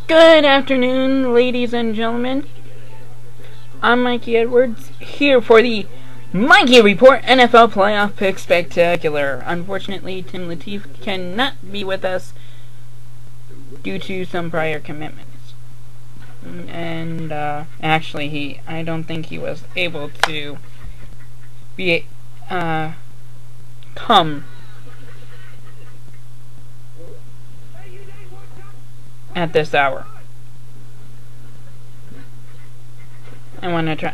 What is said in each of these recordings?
Good afternoon, ladies and gentlemen. I'm Mikey Edwards, here for the Mikey Report NFL Playoff Pick Spectacular. Unfortunately, Tim Latiff cannot be with us due to some prior commitments. And, actually, I don't think he was able to come at this hour. I want to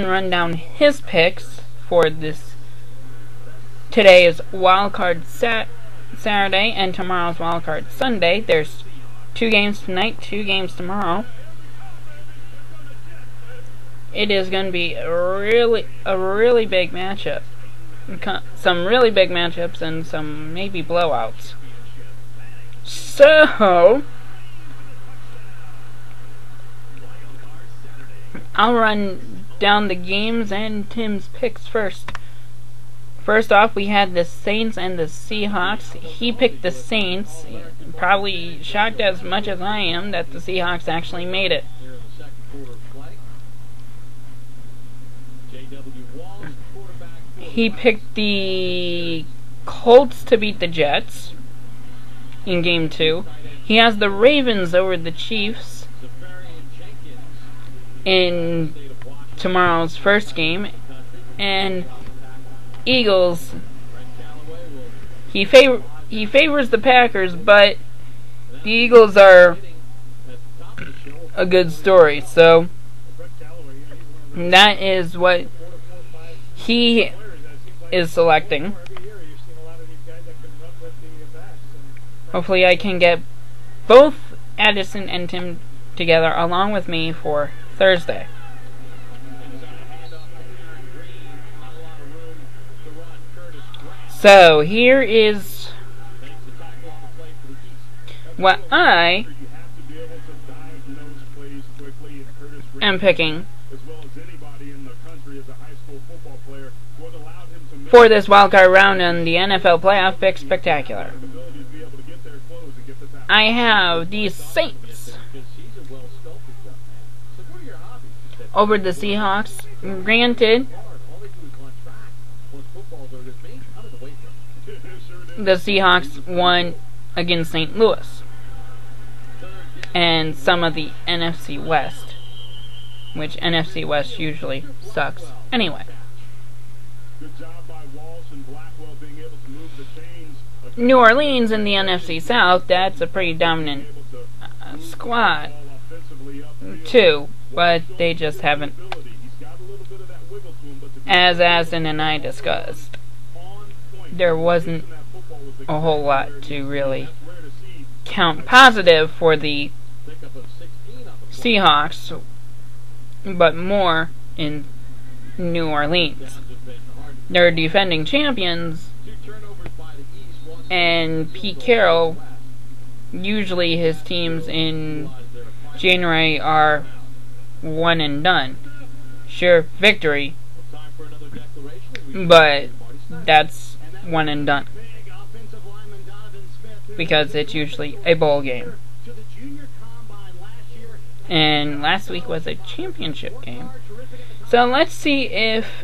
run down his picks for this. Today is Wildcard Saturday and tomorrow's Wildcard Sunday. There's 2 games tonight, 2 games tomorrow. It is going to be a really big matchup. Some really big matchups and some maybe blowouts. So, I'll run down the games and Tim's picks first. First off, we had the Saints and the Seahawks. He picked the Saints. Probably shocked as much as I am that the Seahawks actually made it. He picked the Colts to beat the Jets in Game 2. He has the Ravens over the Chiefs in tomorrow's first game. And Eagles, he favors the Packers, but the Eagles are a good story. So that is what he is selecting. Hopefully I can get both Addison and Tim together along with me for Thursday. So here is what I am picking for this wildcard round in the NFL Playoff Pick Spectacular. I have the Saints over the Seahawks. Granted, the Seahawks won against St. Louis and some of the NFC West, which NFC West usually sucks. Anyway, New Orleans in the NFC South, that's a pretty dominant squad too, but they just haven't, as Aston and I discussed, there wasn't a whole lot to really count positive for the Seahawks, but more in New Orleans. They're defending champions, and Pete Carroll, usually his teams in January are one and done. Sure, victory, but that's one and done, because it's usually a bowl game. And last week was a championship game. So let's see if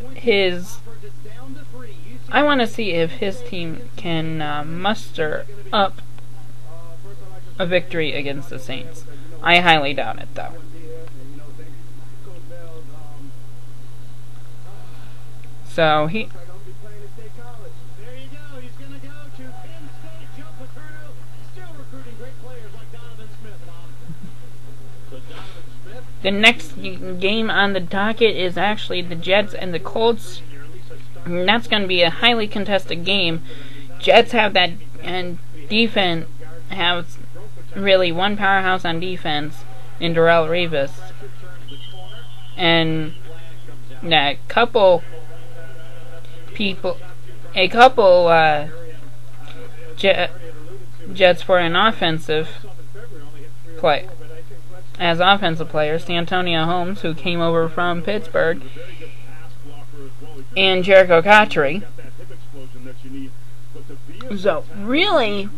I want to see if his team can muster up a victory against the Saints. I highly doubt it, though. So the next game on the docket is actually the Jets and the Colts. And that's going to be a highly contested game. Jets have that, and defense has really one powerhouse on defense in Darrelle Revis, and a couple Jets for an offensive play. As offensive players, Santonio Holmes, who came over from Pittsburgh, and Jericho Cotchery. So, really,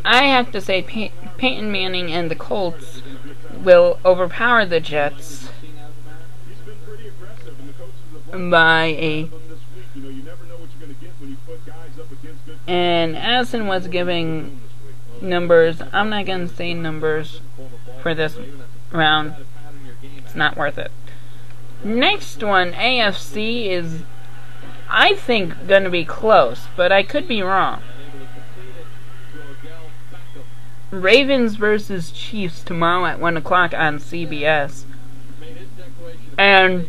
I have to say Peyton Manning and the Colts will overpower the Jets by a... And Addison was giving numbers. I'm not going to say numbers for this round. It's not worth it. Next one, AFC, is, I think, going to be close, but I could be wrong. Ravens versus Chiefs tomorrow at 1 o'clock on CBS. And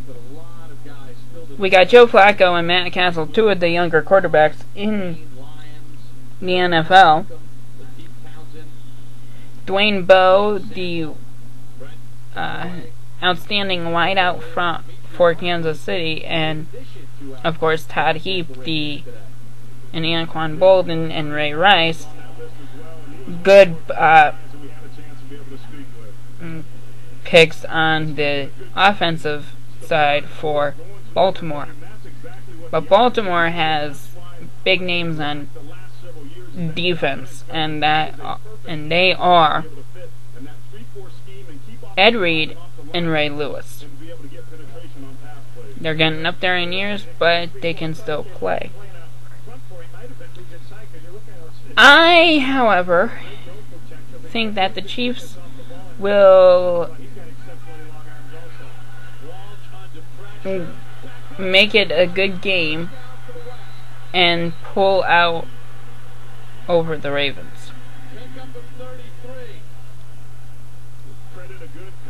we got Joe Flacco and Matt Castle, two of the younger quarterbacks in the NFL. Dwayne Bowe, the outstanding wideout front for Kansas City, and of course Todd Heap, and Anquan Bolden and Ray Rice. Good picks on the offensive side for Baltimore. But Baltimore has big names on defense, and they are Ed Reed and Ray Lewis. They're getting up there in years, but they can still play. I, however, think that the Chiefs will make it a good game and pull out over the Ravens.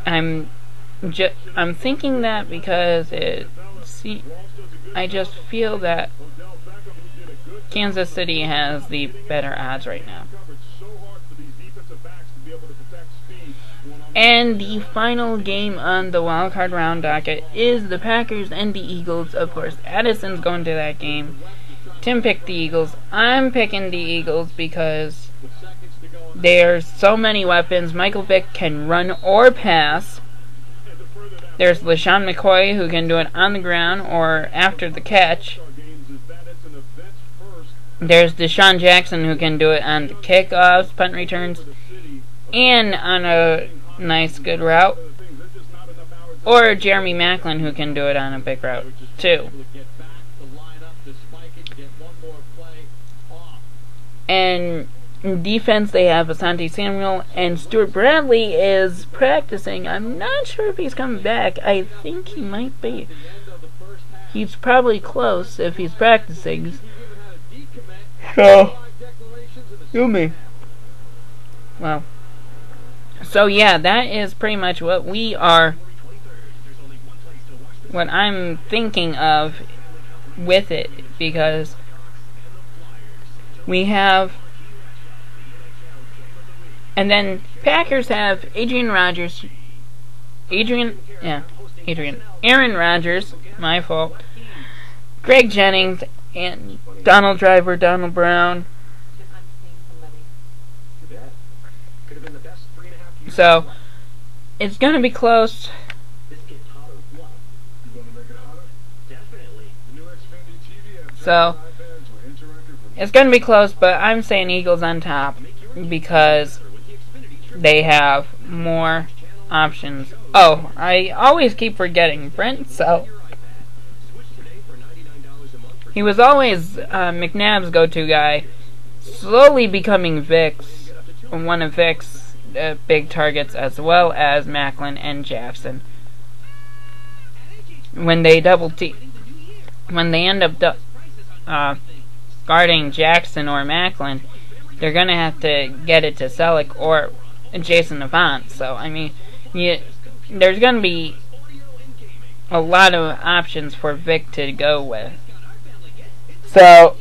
I'm thinking that because I just feel that Kansas City has the better odds right now. And the final game on the wildcard round docket is the Packers and the Eagles. Of course, Addison's going to that game. Tim picked the Eagles. I'm picking the Eagles because there's so many weapons. Michael Vick can run or pass. There's LaShawn McCoy, who can do it on the ground or after the catch. There's Deshaun Jackson, who can do it on the kickoffs, punt returns, and on a nice, good route. Or Jeremy Maclin, who can do it on a big route, too. And in defense, they have Asante Samuel, and Stuart Bradley is practicing. I'm not sure if he's coming back. I think he might be. He's probably close if he's practicing. So, you me. Well, so yeah, that is pretty much what I'm thinking of with it, because we have, and then Packers have Aaron Rodgers, my fault, Greg Jennings, and Donald Driver, Donald Brown. So, it's going to be close. So, it's going to be close, but I'm saying Eagles on top because they have more options. Oh, I always keep forgetting Brent Selk. He was always McNabb's go-to guy, slowly becoming one of Vic's big targets, as well as Maclin and Jackson. When they end up guarding Jackson or Maclin, they're gonna have to get it to Selleck or Jason Avant. So I mean, there's gonna be a lot of options for Vic to go with. So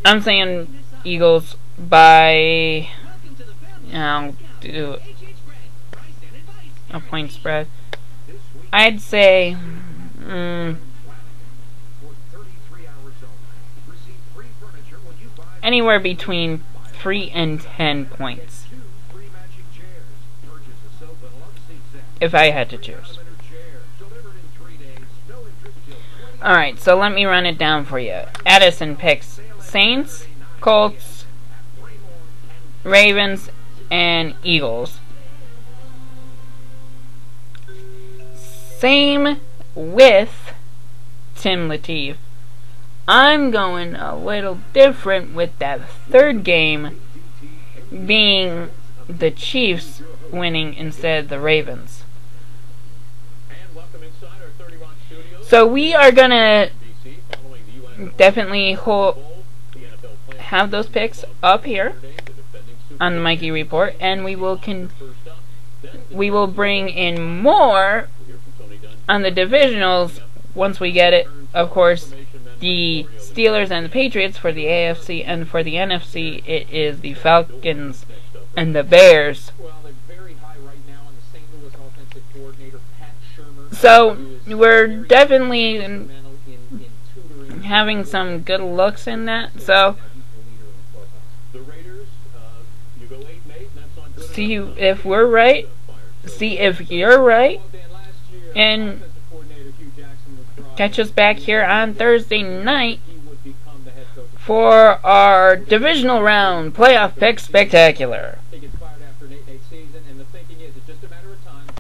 I'm saying Eagles by, I'll do a point spread. I'd say anywhere between 3 and 10 points, if I had to choose. Alright, so let me run it down for you. Edison picks Saints, Colts, Ravens, and Eagles. Same with Tim Latiff. I'm going a little different with that third game being the Chiefs winning instead of the Ravens. So we are gonna definitely have those picks up here on the Mikey Report, and we will bring in more on the divisionals once we get it. Of course, the Steelers and the Patriots for the AFC, and for the NFC, it is the Falcons and the Bears. So we're definitely having some good looks in that. So see if we're right, see if you're right, and catch us back here on Thursday night for our divisional round playoff pick spectacular.